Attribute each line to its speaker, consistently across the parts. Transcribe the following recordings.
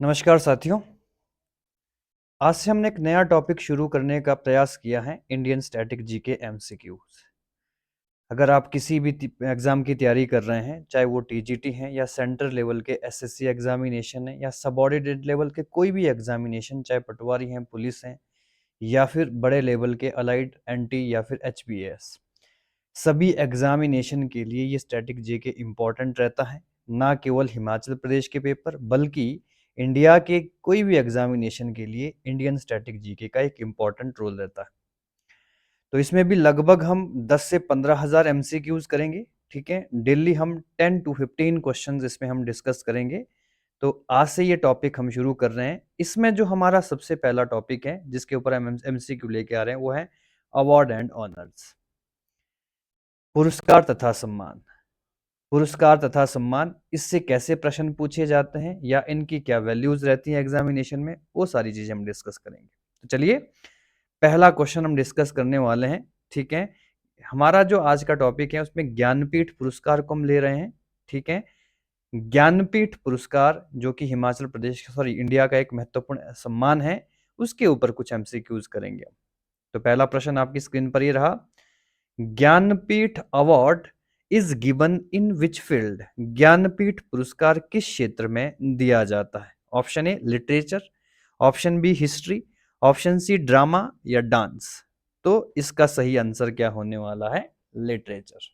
Speaker 1: नमस्कार साथियों। आज से हमने एक नया टॉपिक शुरू करने का प्रयास किया है, इंडियन स्टैटिक जीके एमसीक्यूज। अगर आप किसी भी एग्जाम की तैयारी कर रहे हैं, चाहे वो टीजीटी है या सेंटर लेवल के एसएससी एग्जामिनेशन है या सबऑर्डिनेट लेवल के कोई भी एग्जामिनेशन, चाहे पटवारी हैं, पुलिस हैं या फिर बड़े लेवल के अलाइड एनटी या फिर एचबीएस, सभी एग्जामिनेशन के लिए ये स्टैटिक जीके इम्पॉर्टेंट रहता है। ना केवल हिमाचल प्रदेश के पेपर बल्कि इंडिया के कोई भी एग्जामिनेशन के लिए इंडियन स्टैटिक जीके का एक इम्पॉर्टेंट रोल रहता है। तो इसमें भी लगभग हम 10 से 15,000 एमसीक्यूज करेंगे। ठीक है, डेली हम 10 to 15 क्वेश्चंस इसमें हम डिस्कस करेंगे। तो आज से ये टॉपिक हम शुरू कर रहे हैं। इसमें जो हमारा सबसे पहला टॉपिक है जिसके ऊपर हम एमसीक्यू लेके आ रहे हैं वो है अवार्ड एंड ऑनर्स, पुरस्कार तथा सम्मान। पुरस्कार तथा सम्मान, इससे कैसे प्रश्न पूछे जाते हैं या इनकी क्या वैल्यूज रहती हैं एग्जामिनेशन में, वो सारी चीजें हम डिस्कस करेंगे। तो चलिए, पहला क्वेश्चन हम डिस्कस करने वाले हैं। ठीक है, हमारा जो आज का टॉपिक है उसमें ज्ञानपीठ पुरस्कार को हम ले रहे हैं। ठीक है, ज्ञानपीठ पुरस्कार जो कि हिमाचल प्रदेश, सॉरी, इंडिया का एक महत्वपूर्ण सम्मान है, उसके ऊपर कुछ एमसीक्यूज करेंगे। तो पहला प्रश्न आपकी स्क्रीन पर ये रहा, Jnanpith award is given in which field. Jnanpith पुरस्कार किस क्षेत्र में दिया जाता है? Option A literature, option B history, option C drama या डांस। तो इसका सही आंसर क्या होने वाला है? लिटरेचर।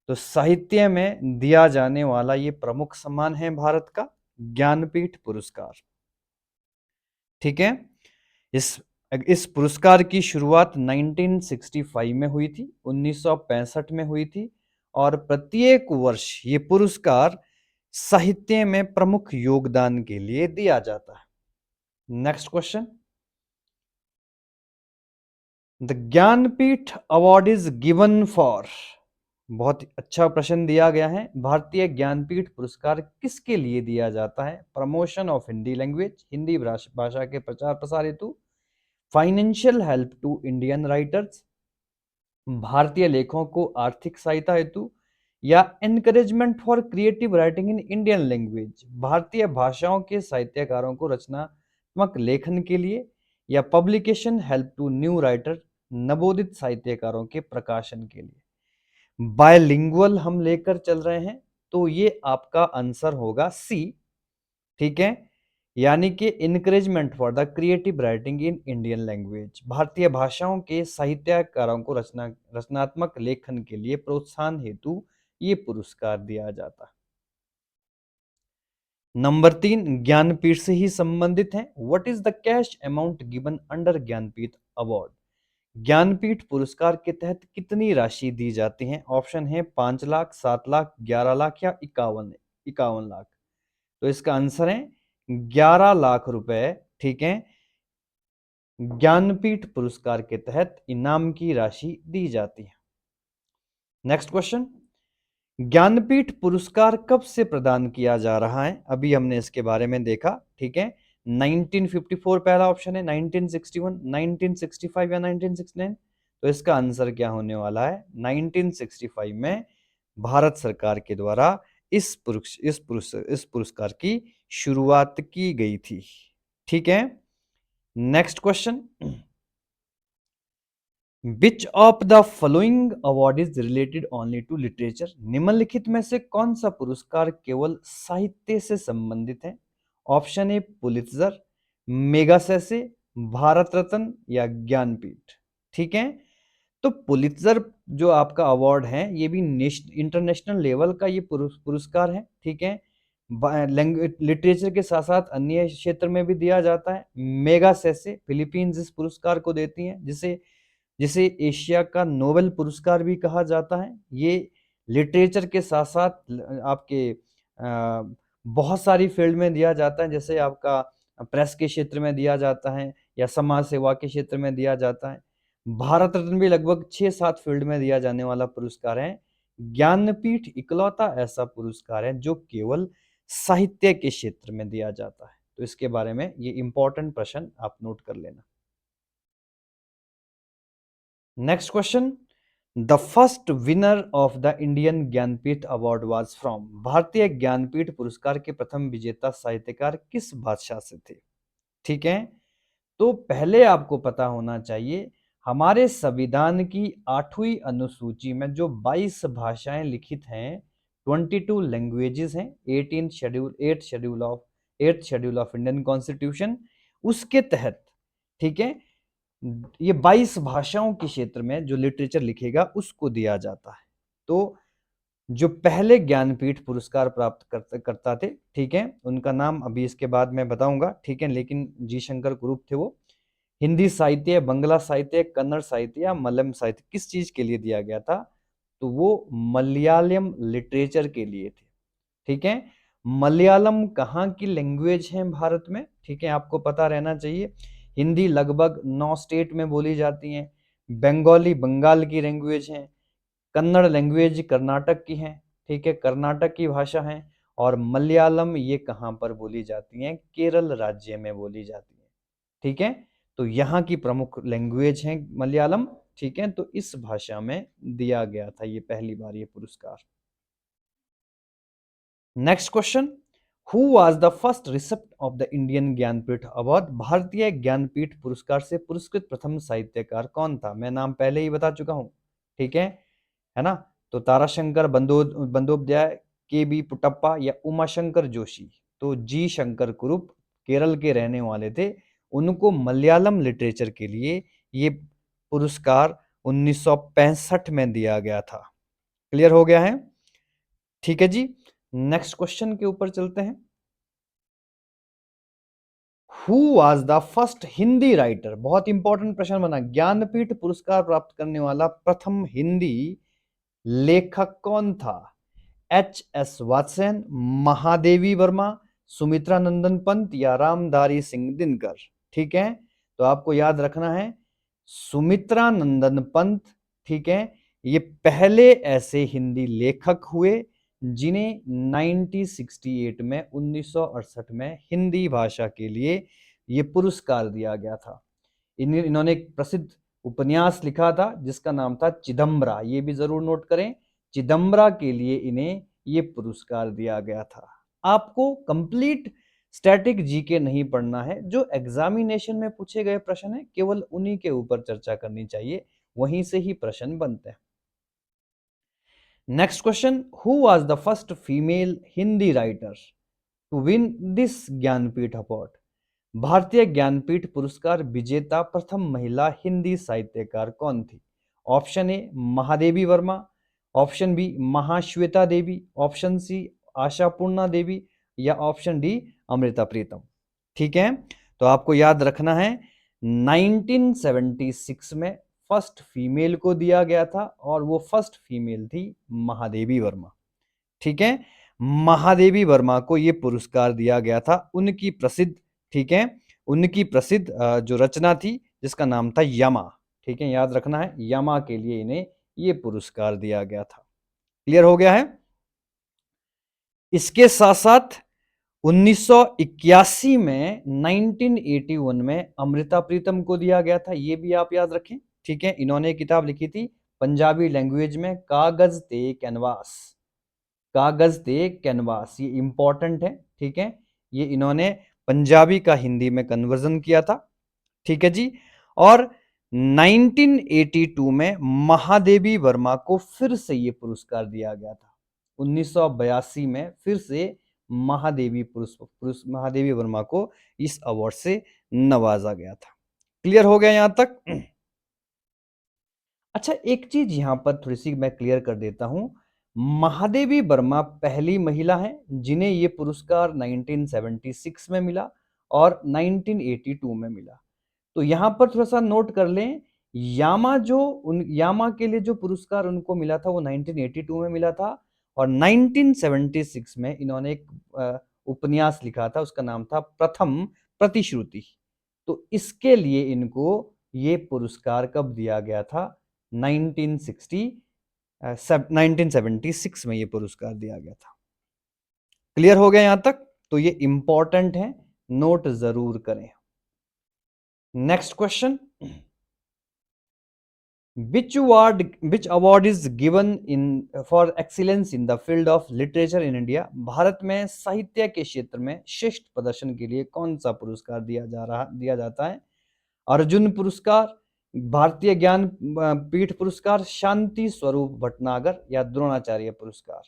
Speaker 1: तो साहित्य में दिया जाने वाला ये प्रमुख सम्मान है भारत का, ज्ञानपीठ पुरस्कार। ठीक है, इस इस पुरस्कार की शुरुआत 1965 में हुई थी, 1965 में हुई थी, और प्रत्येक वर्ष ये पुरस्कार साहित्य में प्रमुख योगदान के लिए दिया जाता है। Next question, the Jnanpith award is given for. बहुत अच्छा प्रश्न दिया गया है। भारतीय ज्ञानपीठ पुरस्कार किसके लिए दिया जाता है? Promotion of Hindi language, Hindi भाषा के प्रचार प्रसार हेतु, financial help to Indian writers, भारतीय लेखकों को आर्थिक सहायता हेतु, या encouragement for creative writing in Indian language, भारतीय भाषाओं के साहित्यकारों को रचनात्मक लेखन के लिए, या publication help to new writer, नवोदित साहित्यकारों के प्रकाशन के लिए। बायलिंगुअल हम लेकर चल रहे हैं, तो ये आपका आंसर होगा सी। ठीक है, यानी कि encouragement for the creative writing in Indian language, भारतीय भाषाओं के साहित्यकारों को रचनात्मक लेखन के लिए प्रोत्साहन हेतु ये पुरस्कार दिया जाता है। नंबर 3 ज्ञानपीठ से ही संबंधित है। What is the cash amount given under Jnanpith award? Jnanpith पुरस्कार के तहत कितनी राशि दी जाती है? ऑप्शन है 5 लाख, 7 लाख, 11 लाख या 51 लाख। तो इसका आंसर है 11 लाख रुपए। ठीक है, ज्ञानपीठ पुरस्कार के तहत इनाम की राशि दी जाती है। नेक्स्ट क्वेश्चन, ज्ञानपीठ पुरस्कार कब से प्रदान किया जा रहा है? अभी हमने इसके बारे में देखा। ठीक है, 1954 पहला ऑप्शन है, 1961, 1965 या 1969। तो इसका आंसर क्या होने वाला है? 1965 में भारत सरकार के द्वारा इस पुरस्कार की शुरुआत की गई थी। ठीक है, next question, which of the following award is related only to literature? निम्नलिखित में से कौन सा पुरस्कार केवल साहित्य से संबंधित है? ऑप्शन ए पुलित्जर, मेगासेसे, भारत रत्न या ज्ञानपीठ। ठीक है, तो पुलित्जर जो आपका अवार्ड है ये भी इंटरनेशनल लेवल का ये पुरस्कार है। ठीक है, लिटरेचर के साथ साथ अन्य क्षेत्र में भी दिया जाता है। मेगासेसे फिलीपींस इस पुरस्कार को देती हैं, जिसे जिसे एशिया का नोबेल पुरस्कार भी कहा जाता है। ये लिटरेचर के साथ साथ आपके बहुत सारी फील्ड में दिया जाता है, जैसे आपका प्रेस के क्षेत्र में दिया जाता है या समाज सेवा के क्षेत्र में दिया जाता है। भारत रत्न भी लगभग 6-7 फील्ड में दिया जाने वाला पुरस्कार है। ज्ञानपीठ इकलौता ऐसा पुरस्कार है जो केवल साहित्य के क्षेत्र में दिया जाता है। तो इसके बारे में ये इंपॉर्टेंट प्रश्न आप नोट कर लेना। Next question, the first winner of the Indian Jnanpith award was from. भारतीय ज्ञानपीठ पुरस्कार के प्रथम विजेता साहित्यकार किस भाषा से थे? ठीक है, तो पहले आपको पता होना चाहिए हमारे संविधान की 8वीं अनुसूची में जो 22 भाषाएं लिखित हैं, 22 लैंग्वेजेस हैं, 8 शेड्यूल ऑफ इंडियन कॉन्स्टिट्यूशन, उसके तहत, ठीक है, ये 22 भाषाओं के क्षेत्र में जो लिटरेचर लिखेगा उसको दिया जाता है। तो जो पहले ज्ञानपीठ पुरस्कार प्राप्त करता थे, ठीक है, उनका नाम अभी इसके बाद मैं बताऊंगा, ठीक है, लेकिन जी शंकर कुरूप थे वो। हिंदी साहित्य, बंगला साहित्य, कन्नड़ साहित्य या मलयालम साहित्य, किस चीज के लिए दिया गया था? तो वो मलयालम लिटरेचर के लिए थे, ठीक है। मलयालम कहाँ की लैंग्वेज है भारत में? ठीक है, आपको पता रहना चाहिए। हिंदी लगभग 9 स्टेट में बोली जाती है, बंगाली बंगाल की लैंग्वेज है, कन्नड़ लैंग्वेज कर्नाटक की है, ठीक है, कर्नाटक की भाषा है, और मलयालम ये कहाँ पर बोली जाती है? केरल राज्य में बोली जाती है, ठीक है। तो यहाँ की प्रमुख लैंग्वेज है मलयालम, ठीक है, तो इस भाषा में दिया गया था ये पहली बार ये पुरस्कार। Next question, who was the first receipt of the Indian Jnanpith award? भारतीय ज्ञानपीठ पुरस्कार से पुरस्कृत प्रथम साहित्यकार कौन था? मैं नाम पहले ही बता चुका हूं, ठीक है ना। तो ताराशंकर बंदोपाध्याय, के बी पुट्टप्पा या उमाशंकर जोशी। तो जी शंकर कुरुप केरल के रहने वाले थे, उनको मलयालम लिटरेचर के लिए ये पुरस्कार 1965 में दिया गया था। क्लियर हो गया है? ठीक है जी, नेक्स्ट क्वेश्चन के ऊपर चलते हैं। Who was the first Hindi writer? बहुत इंपॉर्टेंट प्रश्न बना। ज्ञानपीठ पुरस्कार प्राप्त करने वाला प्रथम हिंदी लेखक कौन था? एच एस वात्स्यन, महादेवी वर्मा, सुमित्रा नंदन पंत या रामधारी सिंह दिनकर। ठीक है, तो आपको याद रखना है सुमित्रा नंदन पंत, ठीक है, ये पहले ऐसे हिंदी लेखक हुए जिन्हें 1968 में 1968 में हिंदी भाषा के लिए ये पुरस्कार दिया गया था। इन्होंने एक प्रसिद्ध उपन्यास लिखा था जिसका नाम था चिदम्बरा, ये भी जरूर नोट करें, चिदम्बरा के लिए इन्हें ये पुरस्कार दिया गया था। आपको कंप्लीट स्टैटिक जीके नहीं पढ़ना है, जो एग्जामिनेशन में पूछे गए प्रश्न है केवल उन्हीं के ऊपर चर्चा करनी चाहिए, वहीं से ही प्रश्न बनते हैं। Next question, who was the first female Hindi writer to win this Jnanpith award? भारतीय ज्ञानपीठ पुरस्कार विजेता प्रथम महिला हिंदी साहित्यकार कौन थी? Option A Mahadevi Verma, option B Mahashweta Devi, option C Ashapurna Devi या ऑप्शन डी अमृता प्रीतम। ठीक है, तो आपको याद रखना है 1976 में फर्स्ट फीमेल को दिया गया था और वो फर्स्ट फीमेल थी महादेवी वर्मा। ठीक है, महादेवी वर्मा को ये पुरस्कार दिया गया था उनकी प्रसिद्ध, ठीक है, उनकी प्रसिद्ध जो रचना थी जिसका नाम था यमा। ठीक है, याद रखना है यमा के लिए इन्हें ये पुरस्कार दिया गया था। क्लियर हो गया है? इसके साथ साथ 1981 में 1981 में अमृता प्रीतम को दिया गया था, ये भी आप याद रखें। ठीक है, इन्होंने किताब लिखी थी पंजाबी लैंग्वेज में, कागज ते कैनवास, कागज ते कैनवास, ये इंपॉर्टेंट है। ठीक है, ये इन्होंने पंजाबी का हिंदी में कन्वर्जन किया था। ठीक है जी, और 1982 में महादेवी वर्मा को फिर से ये पुरस्कार दिया गया था। 1982 में फिर से महादेवी वर्मा को इस अवार्ड से नवाजा गया था। क्लियर हो गया यहां तक? अच्छा, एक चीज यहां पर थोड़ी सी मैं क्लियर कर देता हूं, महादेवी वर्मा पहली महिला हैं जिन्हें ये पुरस्कार 1976 में मिला और 1982 में मिला। तो यहां पर थोड़ा सा नोट कर लें, यामा के लिए जो पुरस्कार उनको मिला था वो 1982 में मिला था, और 1976 में इन्होंने एक उपन्यास लिखा था, उसका नाम था प्रथम प्रतिश्रुति। तो इसके लिए इनको ये पुरस्कार कब दिया गया था? 1976 में ये पुरस्कार दिया गया था। क्लियर हो गया यहां तक? तो ये इंपॉर्टेंट है, नोट जरूर करें। Next question, which award is given in for excellence in the field of literature in India? Bharat में साहित्य के क्षेत्र में श्रेष्ठ प्रदर्शन के लिए कौन सा पुरस्कार दिया जाता है? अर्जुन पुरस्कार, भारतीय ज्ञान पीठ पुरस्कार, शांति स्वरूप भटनागर या द्रोणाचार्य पुरस्कार?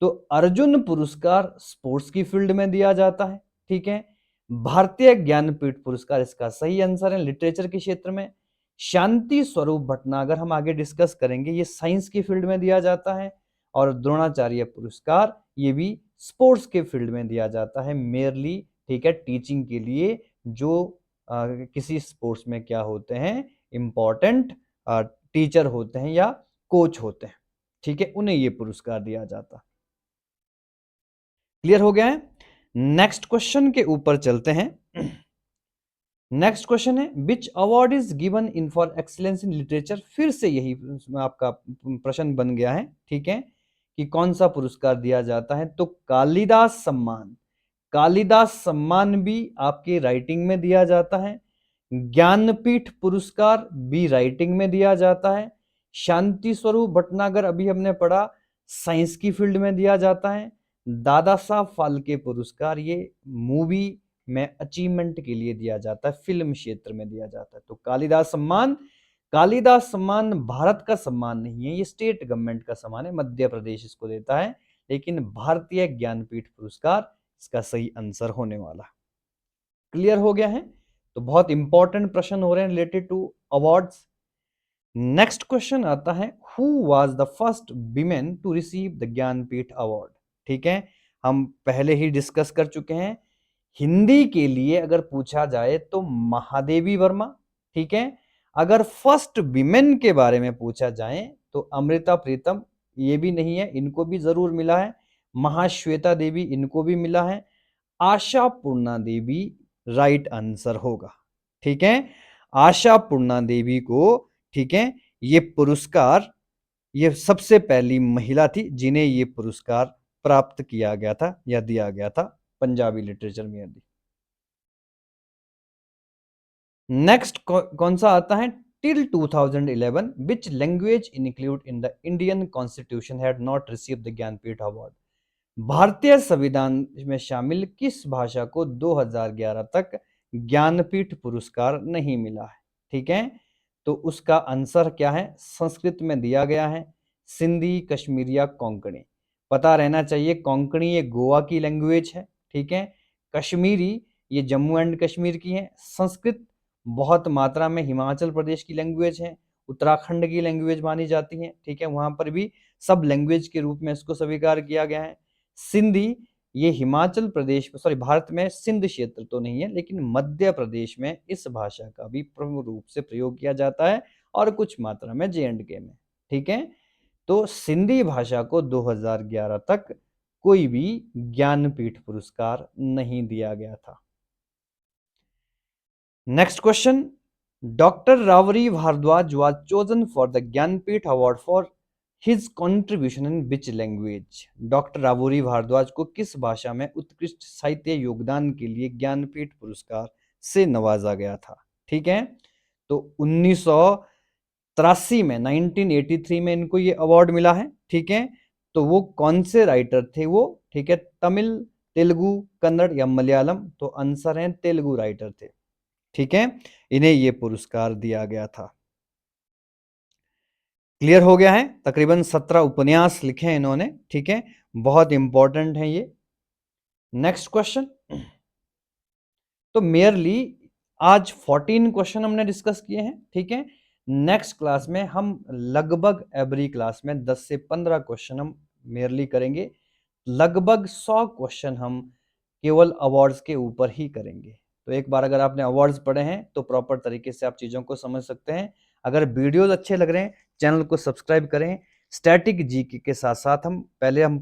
Speaker 1: तो अर्जुन पुरस्कार स्पोर्ट्स की फील्ड में दिया जाता है, ठीक है। भारतीय ज्ञानपीठ पुरस्कार इसका सही आंसर है लिटरेचर के क्षेत्र में। शांति स्वरूप भटनागर हम आगे डिस्कस करेंगे, ये साइंस की फील्ड में दिया जाता है। और द्रोणाचार्य पुरस्कार ये भी स्पोर्ट्स के फील्ड में दिया जाता है, मेयरली, ठीक है, टीचिंग के लिए जो किसी स्पोर्ट्स में क्या होते हैं, इंपॉर्टेंट टीचर होते हैं या कोच होते हैं, ठीक है, उन्हें ये पुरस्कार दिया जाता है। क्लियर हो गया है? नेक्स्ट क्वेश्चन के ऊपर चलते हैं। नेक्स्ट क्वेश्चन है which award is given in for excellence in literature? फिर से यही आपका प्रश्न बन गया है, ठीक है, कि कौन सा पुरस्कार दिया जाता है? तो कालिदास सम्मान, कालिदास सम्मान भी आपके राइटिंग में दिया जाता है। ज्ञानपीठ पुरस्कार भी राइटिंग में दिया जाता है। शांति स्वरूप भटनागर अभी हमने पढ़ा, साइंस की फील्ड में दिया जाता है। दादा साहब फाल्के पुरस्कार ये मूवी में अचीवमेंट के लिए दिया जाता है, फिल्म क्षेत्र में दिया जाता है। तो कालिदास सम्मान भारत का सम्मान नहीं है, ये स्टेट गवर्नमेंट का सम्मान है, मध्य प्रदेश इसको देता है। लेकिन भारतीय ज्ञानपीठ पुरस्कार इसका सही आंसर होने वाला। क्लियर हो गया है? तो बहुत इंपॉर्टेंट प्रश्न हो रहे हैं related to awards. Next question आता है who was the first women to receive the Jnanpith award? ठीक है, हम पहले ही डिस्कस कर चुके हैं। हिंदी के लिए अगर पूछा जाए तो महादेवी वर्मा, ठीक है। अगर फर्स्ट विमेन के बारे में पूछा जाए तो अमृता प्रीतम, ये भी नहीं है, इनको भी जरूर मिला है। महाश्वेता देवी, इनको भी मिला है। आशा पूर्णा देवी राइट आंसर होगा, ठीक है। आशा पूर्णा देवी को, ठीक है, ये पुरस्कार, ये सबसे पहली महिला थी जिन्हें ये पुरस्कार प्राप्त किया गया था या दिया गया था पंजाबी लिटरेचर में दी। नेक्स्ट कौन सा आता है? Till 2011 which language include in the Indian constitution had not received the Jnanpith award? भारतीय संविधान में शामिल किस भाषा को 2011 तक ज्ञानपीठ पुरस्कार नहीं मिला है? ठीक है, तो उसका आंसर क्या है? संस्कृत में दिया गया है, सिंधी, कश्मीरी या कोंकणी। पता रहना चाहिए, कोंकणी ये गोवा की लैंग्वेज है, ठीक है। कश्मीरी ये जम्मू एंड कश्मीर की है। संस्कृत बहुत मात्रा में हिमाचल प्रदेश की लैंग्वेज है, उत्तराखंड की लैंग्वेज मानी जाती है, ठीक है, वहां पर भी सब लैंग्वेज के रूप में इसको स्वीकार किया गया है। सिंधी ये हिमाचल प्रदेश, सॉरी, भारत में सिंध क्षेत्र तो नहीं है, लेकिन मध्य प्रदेश में इस भाषा का भी प्रमुख रूप से प्रयोग किया जाता है और कुछ मात्रा में J&K में, ठीक है। तो सिंधी भाषा को 2011 तक कोई भी ज्ञानपीठ पुरस्कार नहीं दिया गया था। Next question, doctor Ravuri Bharadwaja was chosen for the Jnanpith award for his contribution in which language? Doctor Ravuri Bharadwaja को किस भाषा में उत्कृष्ट साहित्य योगदान के लिए ज्ञानपीठ पुरस्कार से नवाजा गया था? ठीक है, तो 1983 में, 1983 में इनको ये अवार्ड मिला है, ठीक है। तो वो कौन से राइटर थे वो? ठीक है, तमिल, तेलुगु, कन्नड़ या मलयालम? तो आंसर है तेलुगु राइटर थे, ठीक है, इन्हें ये पुरस्कार दिया गया था। क्लियर हो गया है? तकरीबन 17 उपन्यास लिखे हैं इन्होंने, ठीक है, बहुत इंपॉर्टेंट है ये। नेक्स्ट क्वेश्चन, तो मेयरली आज 14 क्वेश्चन हमने डिस्कस किए हैं, ठीक है। नेक्स्ट क्लास में हम लगभग एवरी क्लास में 10 से 15 क्वेश्चन हम मेयरली करेंगे। लगभग 100 क्वेश्चन हम केवल अवार्ड्स के ऊपर ही करेंगे। तो एक बार अगर आपने अवार्ड्स पढ़े हैं तो प्रॉपर तरीके से आप चीज़ों को समझ सकते हैं। अगर वीडियोस अच्छे लग रहे हैं, चैनल को सब्सक्राइब करें। स्टैटिक जीके के साथ साथ हम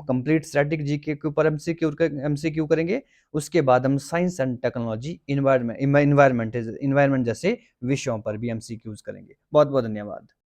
Speaker 1: कंप्लीट स्टैटिक जीके के ऊपर एमसीक्यू करेंगे। उसके बाद हम साइंस एंड टेक्नोलॉजी, इन्वायरमेंट जैसे विषयों पर भी एमसीक्यूज करेंगे। बहुत बहुत धन्यवाद।